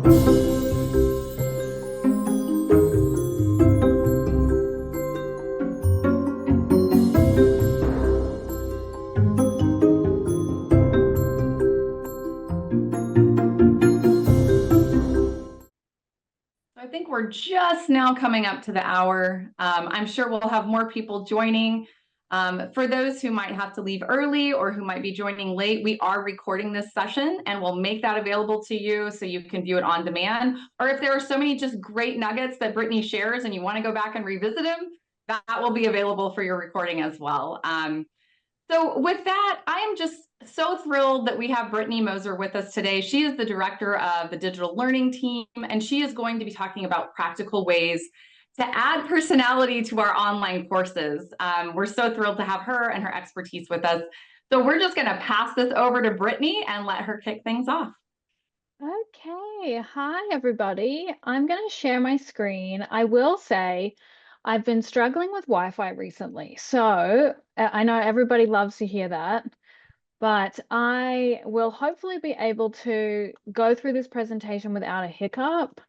I think we're just now coming up to the hour. I'm sure we'll have more people joining. For those who might have to leave early or who might be joining late, we are recording this session and we'll make that available to you so you can view it on demand. Or if there are so many just great nuggets that Brittany shares and you want to go back and revisit them, that will be available for your recording as well. So with that, I am just so thrilled that we have Brittany Moser with us today. She is the director of the digital learning team, and she is going to be talking about practical ways to add personality to our online courses. We're so thrilled to have her and her expertise with us. So we're just going to pass this over to Brittany and let her kick things off. Okay, hi everybody. I'm going to share my screen. I will say I've been struggling with Wi-Fi recently, so I know everybody loves to hear that, but I will hopefully be able to go through this presentation without a hiccup,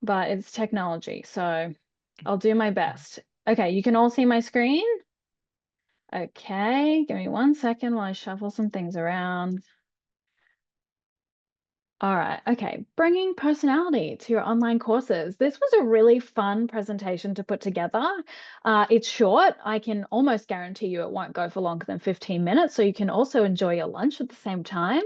but it's technology, so I'll do my best. Okay, you can all see my screen? Okay, give me 1 second while I shuffle some things around. All right, okay. Bringing personality to your online courses. This was a really fun presentation to put together. It's short. I can almost guarantee you it won't go for longer than 15 minutes, so you can also enjoy your lunch at the same time.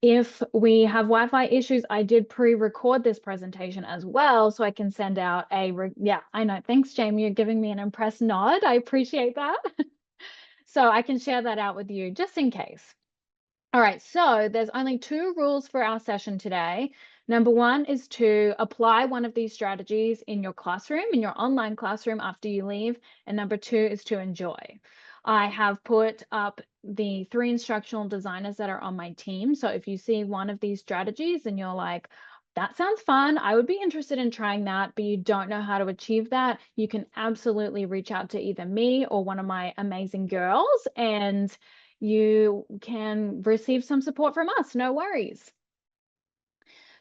If we have Wi-Fi issues, I did pre-record this presentation as well, so I can send out yeah, I know. Thanks, Jamie. You're giving me an impressed nod. I appreciate that. So I can share that out with you just in case. All right, so there's only 2 rules for our session today. Number 1 is to apply one of these strategies in your classroom, in your online classroom after you leave. And number 2 is to enjoy. I have put up the 3 instructional designers that are on my team. So if you see one of these strategies and you're like, that sounds fun, I would be interested in trying that, but you don't know how to achieve that, you can absolutely reach out to either me or one of my amazing girls, and you can receive some support from us, no worries.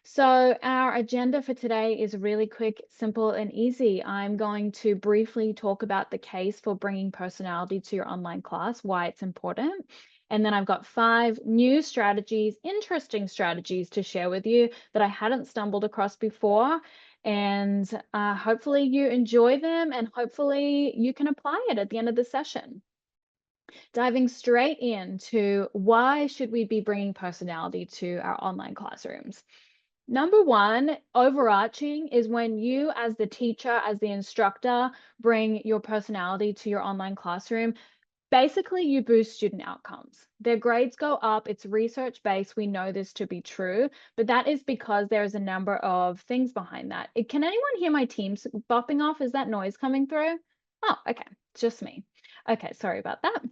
So our agenda for today is really quick, simple, and easy. I'm going to briefly talk about the case for bringing personality to your online class, why it's important. And then I've got 5 new strategies, interesting strategies to share with you that I hadn't stumbled across before. And hopefully you enjoy them and hopefully you can apply it at the end of the session. Diving straight into why should we be bringing personality to our online classrooms? Number 1, overarching, is when you as the teacher, as the instructor, bring your personality to your online classroom. Basically, you boost student outcomes. Their grades go up. It's research-based. We know this to be true, but that is because there is a number of things behind that. Can anyone hear my Teams bopping off? Is that noise coming through? Oh, okay, just me. Okay, sorry about that.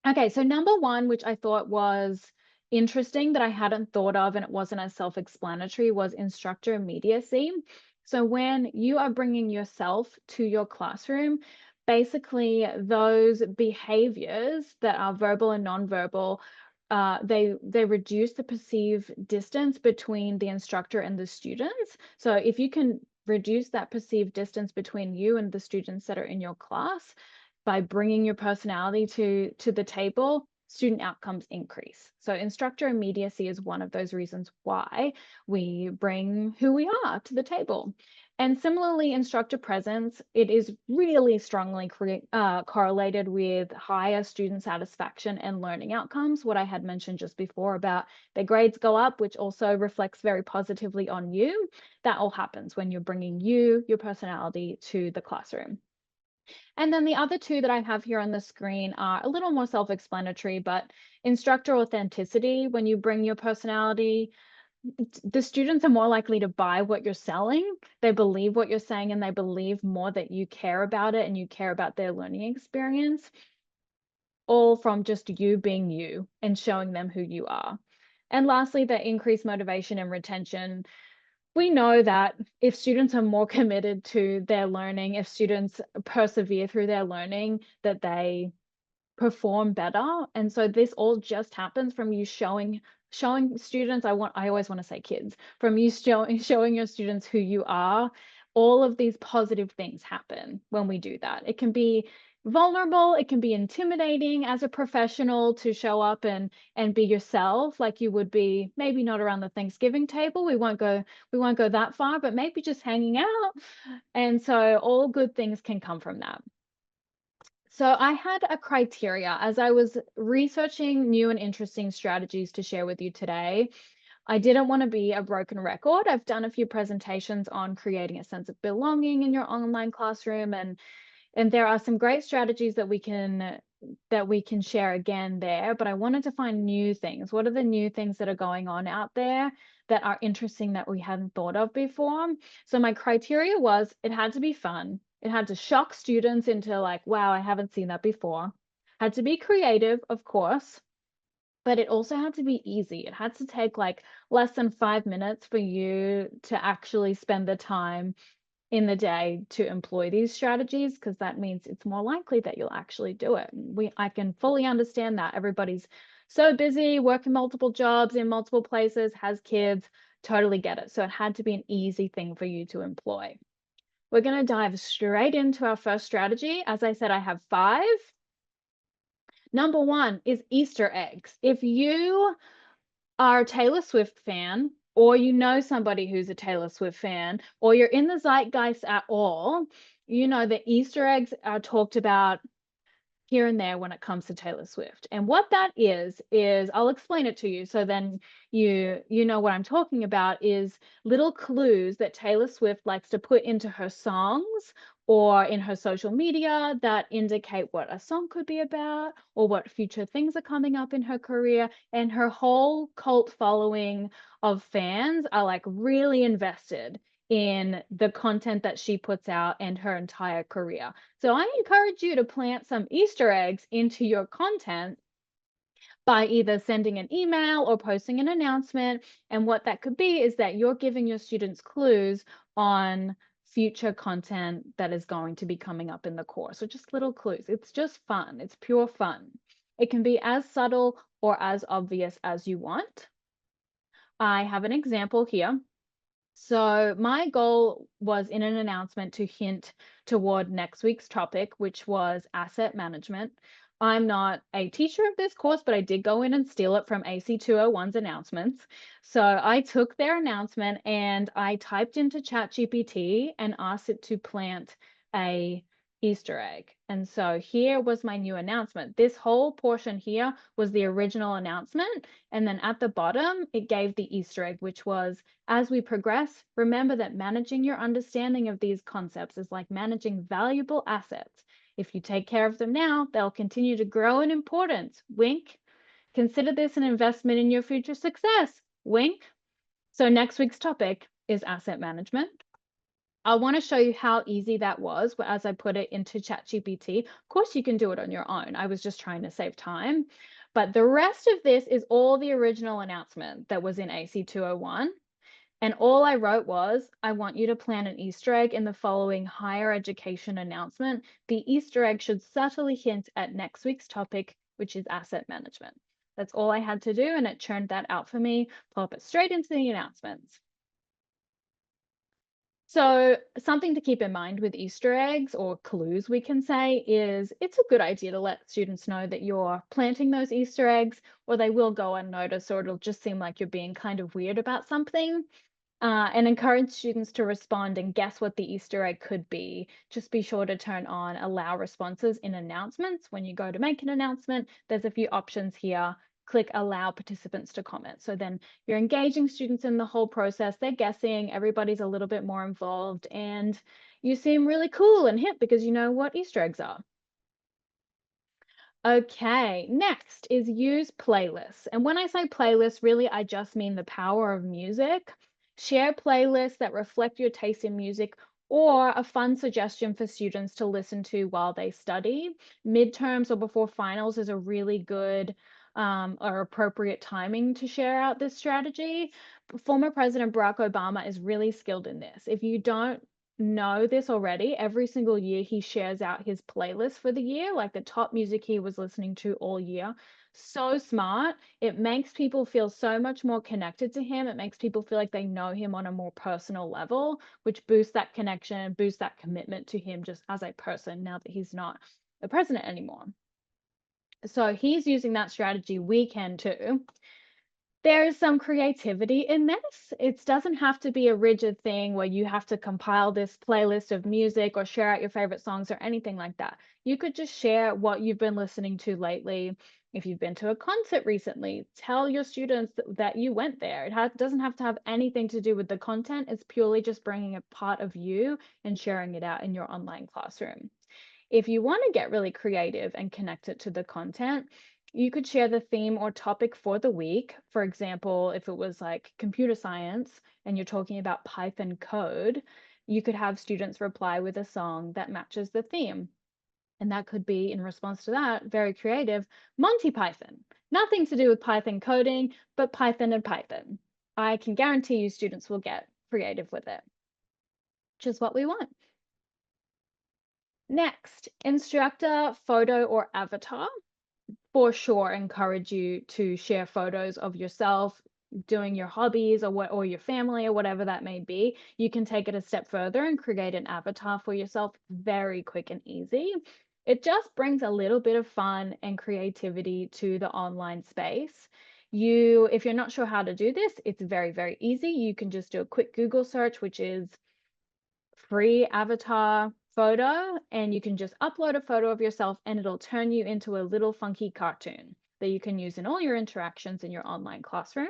Okay, so number 1, which I thought was interesting that I hadn't thought of and it wasn't as self-explanatory, was instructor immediacy. So when you are bringing yourself to your classroom, basically those behaviors that are verbal and nonverbal, they reduce the perceived distance between the instructor and the students. So if you can reduce that perceived distance between you and the students that are in your class, by bringing your personality to the table, student outcomes increase. So instructor immediacy is one of those reasons why we bring who we are to the table. And similarly, instructor presence, it is really strongly correlated with higher student satisfaction and learning outcomes, what I had mentioned just before about their grades go up, which also reflects very positively on you. That all happens when you're bringing your personality to the classroom. And then the other 2 that I have here on the screen are a little more self-explanatory, but instructor authenticity. When you bring your personality, the students are more likely to buy what you're selling. They believe what you're saying and they believe more that you care about it and you care about their learning experience, all from just you being you and showing them who you are. And lastly, the increased motivation and retention. We know that if students are more committed to their learning, if students persevere through their learning, that they perform better. And so this all just happens from you showing showing students, I always want to say kids, from you showing your students who you are, all of these positive things happen when we do that. It can be vulnerable, it can be intimidating as a professional to show up and be yourself like you would be, maybe not around the Thanksgiving table. We won't go that far, but maybe just hanging out. And so all good things can come from that. So I had a criteria as I was researching new and interesting strategies to share with you today. I didn't want to be a broken record. I've done a few presentations on creating a sense of belonging in your online classroom, and there are some great strategies that we can share again there, but I wanted to find new things. What are the new things that are going on out there that are interesting that we hadn't thought of before? So my criteria was it had to be fun. It had to shock students into like, wow, I haven't seen that before. Had to be creative, of course, but it also had to be easy. It had to take like less than 5 minutes for you to actually spend the time in the day to employ these strategies, because that means it's more likely that you'll actually do it. I can fully understand that everybody's so busy working multiple jobs in multiple places, has kids, totally get it. So it had to be an easy thing for you to employ. We're going to dive straight into our first strategy. As I said, I have 5. Number 1 is Easter eggs. If you are a Taylor Swift fan, or you know somebody who's a Taylor Swift fan, or you're in the zeitgeist at all, you know that Easter eggs are talked about here and there when it comes to Taylor Swift. And what that is I'll explain it to you so then you know what I'm talking about, is little clues that Taylor Swift likes to put into her songs or in her social media that indicate what a song could be about or what future things are coming up in her career. And her whole cult following of fans are like really invested in the content that she puts out and her entire career. So I encourage you to plant some Easter eggs into your content by either sending an email or posting an announcement. And what that could be is that you're giving your students clues on future content that is going to be coming up in the course. So just little clues. It's just fun. It's pure fun. It can be as subtle or as obvious as you want. I have an example here. So my goal was in an announcement to hint toward next week's topic, which was asset management. I'm not a teacher of this course, but I did go in and steal it from AC 201's announcements. So I took their announcement and I typed into ChatGPT and asked it to plant a Easter egg. And so here was my new announcement. This whole portion here was the original announcement. And then at the bottom, it gave the Easter egg, which was, as we progress, remember that managing your understanding of these concepts is like managing valuable assets. If you take care of them now, they'll continue to grow in importance. Wink. Consider this an investment in your future success. Wink. So next week's topic is asset management. I want to show you how easy that was as I put it into ChatGPT. Of course, you can do it on your own. I was just trying to save time. But the rest of this is all the original announcement that was in AC 201. And all I wrote was, I want you to plan an Easter egg in the following higher education announcement. The Easter egg should subtly hint at next week's topic, which is asset management. That's all I had to do, and it churned that out for me, plop it straight into the announcements. So something to keep in mind with Easter eggs, or clues we can say, is it's a good idea to let students know that you're planting those Easter eggs, or they will go unnoticed, or it'll just seem like you're being kind of weird about something. And encourage students to respond and guess what the Easter egg could be. Just be sure to turn on allow responses in announcements. When you go to make an announcement, there's a few options here. Click allow participants to comment. So then you're engaging students in the whole process. They're guessing, everybody's a little bit more involved, and you seem really cool and hip because you know what Easter eggs are. Okay, next is use playlists. And when I say playlists, really, I just mean the power of music. Share playlists that reflect your taste in music, or a fun suggestion for students to listen to while they study. Midterms or before finals is a really good or appropriate timing to share out this strategy. Former President Barack Obama is really skilled in this. If you don't know this already. Every single year he shares out his playlist for the year, like the top music he was listening to all year. So smart. It makes people feel so much more connected to him. It makes people feel like they know him on a more personal level, which boosts that connection, boosts that commitment to him just as a person now that he's not the president anymore. So he's using that strategy. We can too. There's some creativity in this. It doesn't have to be a rigid thing where you have to compile this playlist of music or share out your favorite songs or anything like that. You could just share what you've been listening to lately. If you've been to a concert recently, tell your students that you went there. It doesn't have to have anything to do with the content. It's purely just bringing a part of you and sharing it out in your online classroom. If you want to get really creative and connect it to the content, you could share the theme or topic for the week. For example, if it was like computer science and you're talking about Python code, you could have students reply with a song that matches the theme. And that could be, in response to that, very creative, Monty Python. Nothing to do with Python coding, but Python and Python. I can guarantee you students will get creative with it, which is what we want. Next, instructor photo or avatar. For sure encourage you to share photos of yourself doing your hobbies or your family or whatever that may be. You can take it a step further and create an avatar for yourself very quick and easy. It just brings a little bit of fun and creativity to the online space. If you're not sure how to do this, it's very, very easy. You can just do a quick Google search, which is free avatar photo, and you can just upload a photo of yourself and it'll turn you into a little funky cartoon that you can use in all your interactions in your online classroom.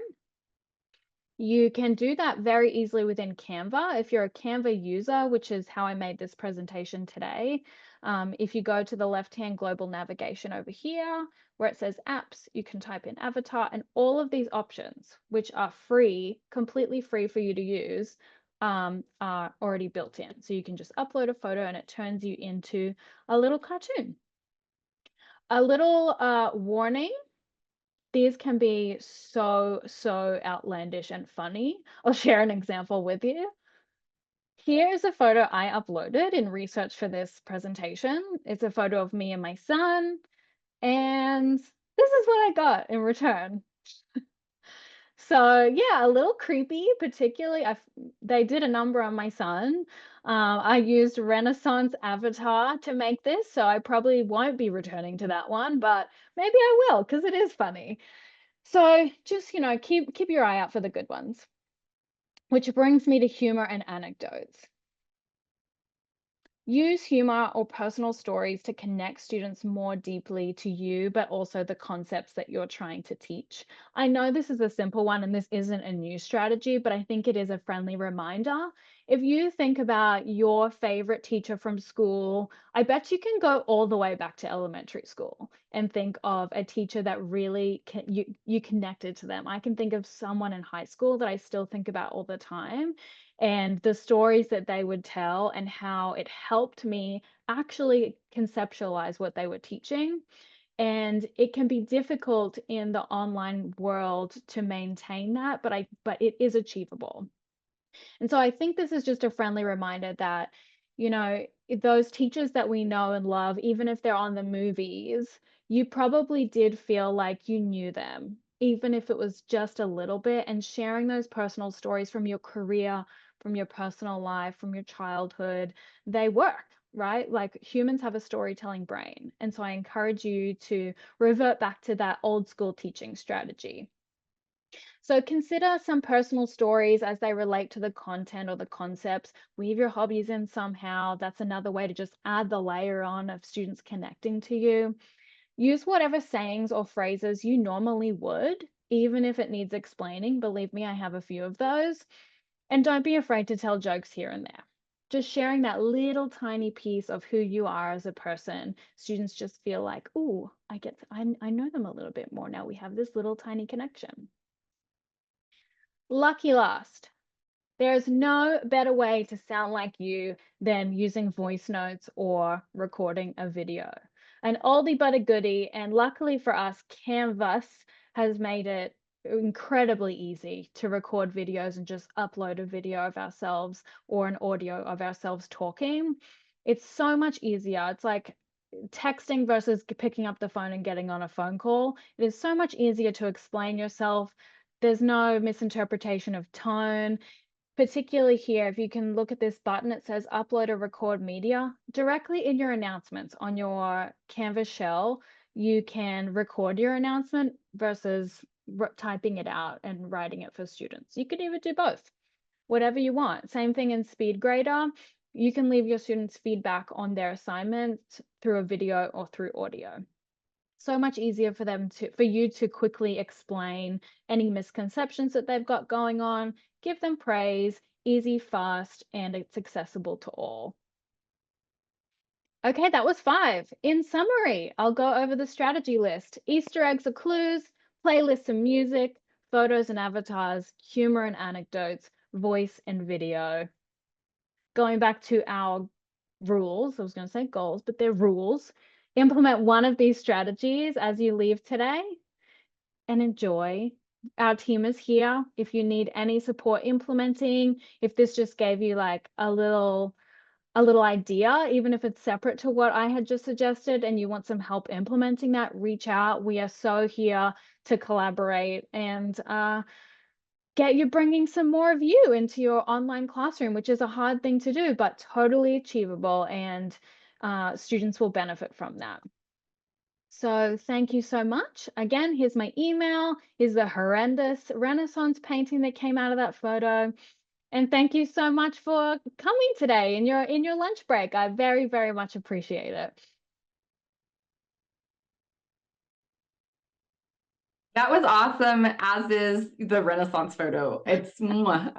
You can do that very easily within Canva. If you're a Canva user, which is how I made this presentation today, if you go to the left-hand global navigation over here, where it says apps, you can type in avatar, and all of these options, which are free, completely free for you to use, are already built in. So you can just upload a photo and it turns you into a little cartoon. A little warning, these can be so outlandish and funny. I'll share an example with you. Here's a photo I uploaded in research for this presentation. It's a photo of me and my son, and this is what I got in return. So yeah, a little creepy, particularly they did a number on my son. I used Renaissance avatar to make this, so I probably won't be returning to that one, but maybe I will because it is funny. So just, keep your eye out for the good ones. Which brings me to humor and anecdotes. Use humor or personal stories to connect students more deeply to you, but also the concepts that you're trying to teach. I know this is a simple one and this isn't a new strategy, but I think it is a friendly reminder. If you think about your favorite teacher from school, I bet you can go all the way back to elementary school and think of a teacher that really you connected to them. I can think of someone in high school that I still think about all the time, and the stories that they would tell and how it helped me actually conceptualize what they were teaching. And it can be difficult in the online world to maintain that, but it is achievable. And so I think this is just a friendly reminder that, those teachers that we know and love, even if they're on the movies, you probably did feel like you knew them, even if it was just a little bit. And sharing those personal stories from your career, from your personal life, from your childhood, they work, right? Like humans have a storytelling brain. And so I encourage you to revert back to that old school teaching strategy. So consider some personal stories as they relate to the content or the concepts. Weave your hobbies in somehow. That's another way to just add the layer on of students connecting to you. Use whatever sayings or phrases you normally would, even if it needs explaining. Believe me, I have a few of those. And don't be afraid to tell jokes here and there. Just sharing that little tiny piece of who you are as a person. Students just feel like, oh, I know them a little bit more now. We have this little tiny connection. Lucky last. There's no better way to sound like you than using voice notes or recording a video. An oldie but a goodie, and luckily for us, Canvas has made it incredibly easy to record videos and just upload a video of ourselves or an audio of ourselves talking. It's so much easier. It's like texting versus picking up the phone and getting on a phone call. It is so much easier to explain yourself. There's no misinterpretation of tone. Particularly here, if you can look at this button, it says upload or record media. Directly in your announcements on your Canvas shell, you can record your announcement versus typing it out and writing it for students. You could even do both, whatever you want. Same thing in SpeedGrader. You can leave your students feedback on their assignments through a video or through audio. So much easier for you to quickly explain any misconceptions that they've got going on, give them praise, easy, fast, and it's accessible to all. Okay, that was 5. In summary, I'll go over the strategy list. Easter eggs or clues, playlists and music, photos and avatars, humor and anecdotes, voice and video. Going back to our rules, I was going to say goals, but they're rules. Implement one of these strategies as you leave today and enjoy. Our team is here. If you need any support implementing, if this just gave you like a little idea, even if it's separate to what I had just suggested and you want some help implementing that, reach out. We are so here to collaborate and get you bringing some more of you into your online classroom, which is a hard thing to do, but totally achievable, and students will benefit from that. So thank you so much. Again, here's my email. Here's the horrendous Renaissance painting that came out of that photo. And thank you so much for coming today in your lunch break. I very, very much appreciate it. That was awesome, as is the Renaissance photo. It's mwah.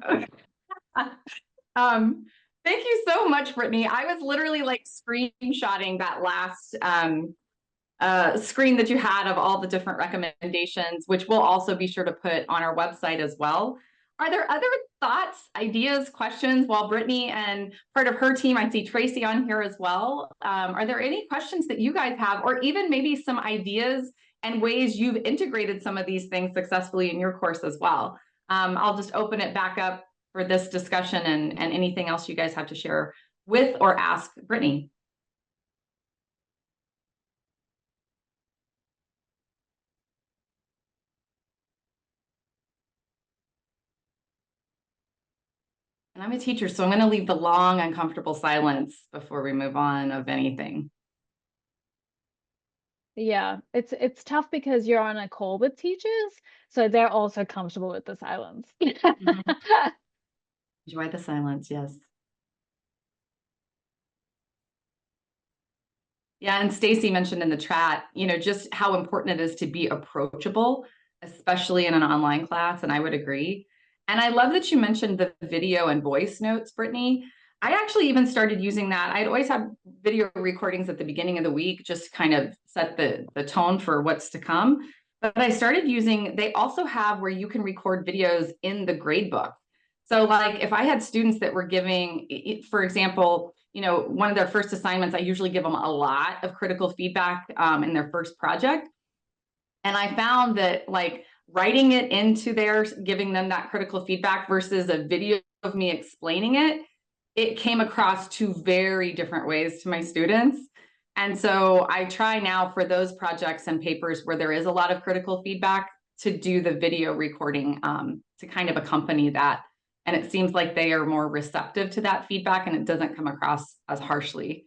Thank you so much, Brittany. I was literally like screenshotting that last screen that you had of all the different recommendations, which we'll also be sure to put on our website as well. Are there other thoughts, ideas, questions while Brittany and part of her team, I see Tracy on here as well. Are there any questions that you guys have, or even maybe some ideas and ways you've integrated some of these things successfully in your course as well? I'll just open it back up for this discussion and anything else you guys have to share with or ask Brittany. And I'm a teacher, so I'm going to leave the long, uncomfortable silence before we move on of anything. Yeah, it's tough because you're on a call with teachers, so they're also comfortable with the silence. Enjoy the silence, yes. Yeah, and Stacy mentioned in the chat, just how important it is to be approachable, especially in an online class, and I would agree. And I love that you mentioned the video and voice notes, Brittany. I actually even started using that. I'd always had video recordings at the beginning of the week, just kind of set the tone for what's to come. But I started using, they also have where you can record videos in the gradebook. So like if I had students that were giving, for example, one of their first assignments, I usually give them a lot of critical feedback in their first project. And I found that like writing it into theirs, giving them that critical feedback versus a video of me explaining it, it came across two very different ways to my students. And so I try now for those projects and papers where there is a lot of critical feedback to do the video recording to kind of accompany that. And it seems like they are more receptive to that feedback and it doesn't come across as harshly.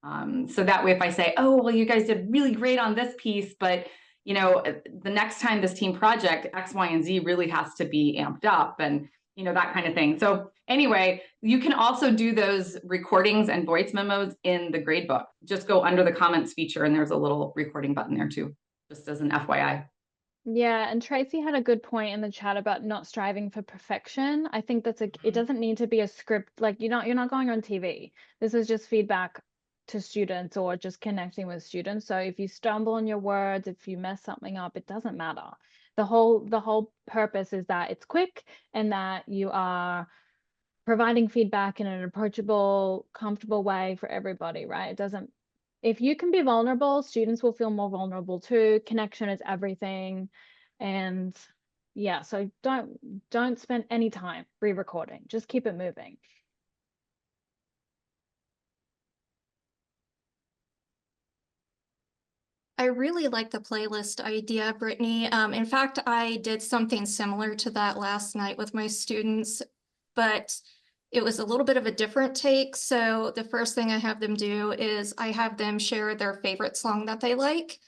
So that way, if I say, oh, well, you guys did really great on this piece, but the next time this team project X, Y, and Z really has to be amped up and, that kind of thing. So anyway, you can also do those recordings and voice memos in the gradebook. Just go under the comments feature and there's a little recording button there too, just as an FYI. Yeah, and Tracy had a good point in the chat about not striving for perfection. I think it doesn't need to be a script, like you're not going on TV. This is just feedback to students or just connecting with students. So if you stumble on your words, if you mess something up, it doesn't matter. The whole purpose is that it's quick and that you are providing feedback in an approachable, comfortable way for everybody, right? If you can be vulnerable, students will feel more vulnerable too. Connection is everything. And Yeah, so don't spend any time re-recording. Just keep it moving. I really like the playlist idea, Brittany. In fact, I did something similar to that last night with my students, but it was a little bit of a different take. So the first thing I have them do is I have them share their favorite song that they like.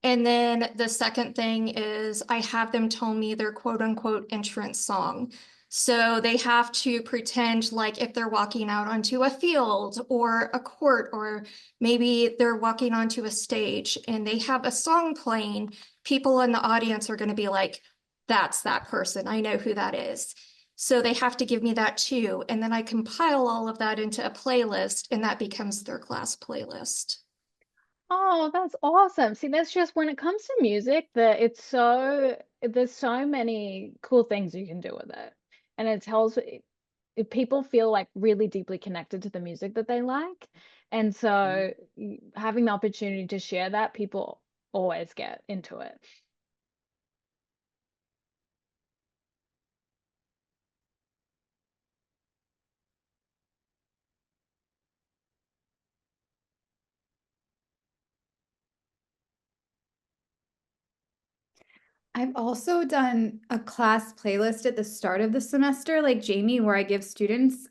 And then the second thing is I have them tell me their quote unquote entrance song. So they have to pretend like if they're walking out onto a field or a court, or maybe they're walking onto a stage and they have a song playing, people in the audience are going to be like, that's that person. I know who that is. So they have to give me that too. And then I compile all of that into a playlist, and that becomes their class playlist. Oh, that's awesome. See, that's just when it comes to music, there's so many cool things you can do with it. And it tells if people feel like really deeply connected to the music that they like. And so having the opportunity to share that, people always get into it. I've also done a class playlist at the start of the semester, like Jamie, where I give students,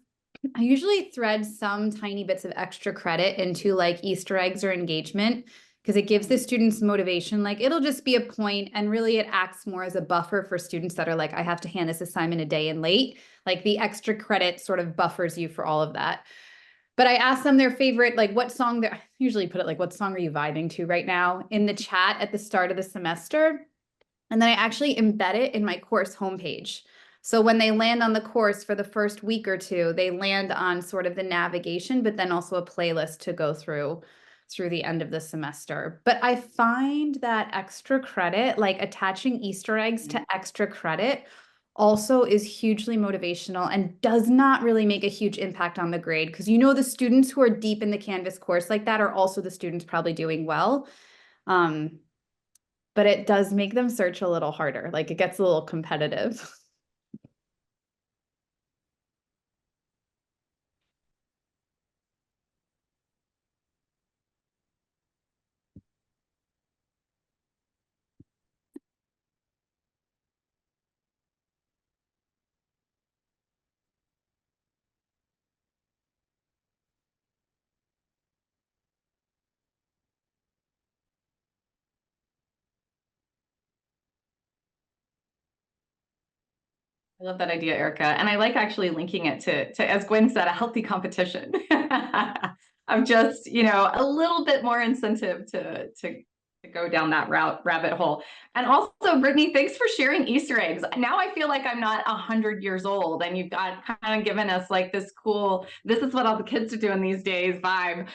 I usually thread some tiny bits of extra credit into like Easter eggs or engagement because it gives the students motivation. Like it'll just be a point, and really it acts more as a buffer for students that are like, I have to hand this assignment a day and late. Like the extra credit sort of buffers you for all of that. But I asked them their favorite, like what song they're, I usually put it like, what song are you vibing to right now in the chat at the start of the semester. And then I actually embed it in my course homepage. So when they land on the course for the first week or two, they land on sort of the navigation, but then also a playlist to go through the end of the semester. But I find that extra credit, like attaching Easter eggs to extra credit, also is hugely motivational and does not really make a huge impact on the grade, because you know the students who are deep in the Canvas course like that are also the students probably doing well. But it does make them search a little harder. Like it gets a little competitive. I love that idea, Erica. And I like actually linking it to as Gwen said, a healthy competition of just, a little bit more incentive to go down that rabbit hole. And also, Brittany, thanks for sharing Easter eggs. Now I feel like I'm not 100 years old, and you've got kind of given us like this cool, this is what all the kids are doing these days vibe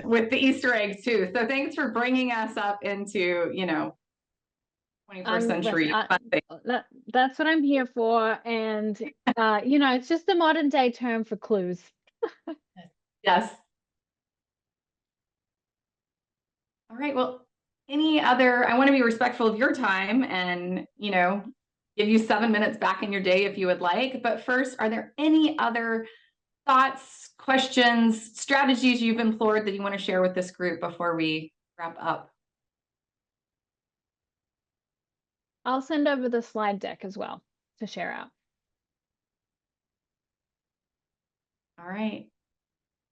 with the Easter eggs too. So thanks for bringing us up into, 21st century. That's what I'm here for. And, it's just a modern day term for clues. Yes. All right. Well, I want to be respectful of your time and, give you 7 minutes back in your day if you would like. But first, are there any other thoughts, questions, strategies you've employed that you want to share with this group before we wrap up? I'll send over the slide deck as well to share out. All right.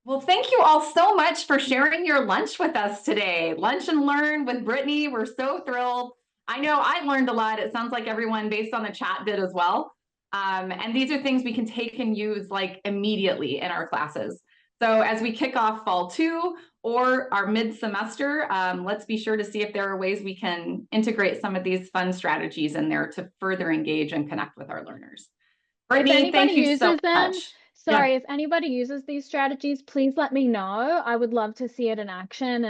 Well, thank you all so much for sharing your lunch with us today. Lunch and Learn with Brittany. We're so thrilled. I know I learned a lot. It sounds like everyone based on the chat did as well. And these are things we can take and use like immediately in our classes. So as we kick off fall 2 or our mid-semester, let's be sure to see if there are ways we can integrate some of these fun strategies in there to further engage and connect with our learners. Brittany, thank you so much. Sorry, if anybody uses these strategies, please let me know. I would love to see it in action,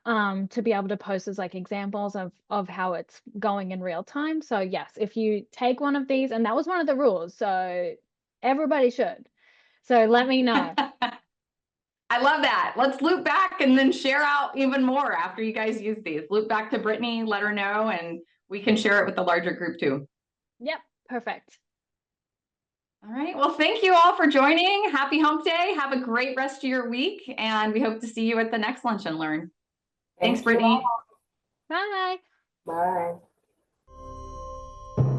and to be able to post as like examples of how it's going in real time. So yes, if you take one of these, and that was one of the rules, so everybody should. So let me know. I love that. Let's loop back and then share out even more after you guys use these. Loop back to Brittany, let her know, and we can share it with the larger group too. Yep, perfect. All right. Well, thank you all for joining. Happy Hump Day. Have a great rest of your week. And we hope to see you at the next Lunch and Learn. Thanks, Thank you Brittany. all. Bye.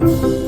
Bye.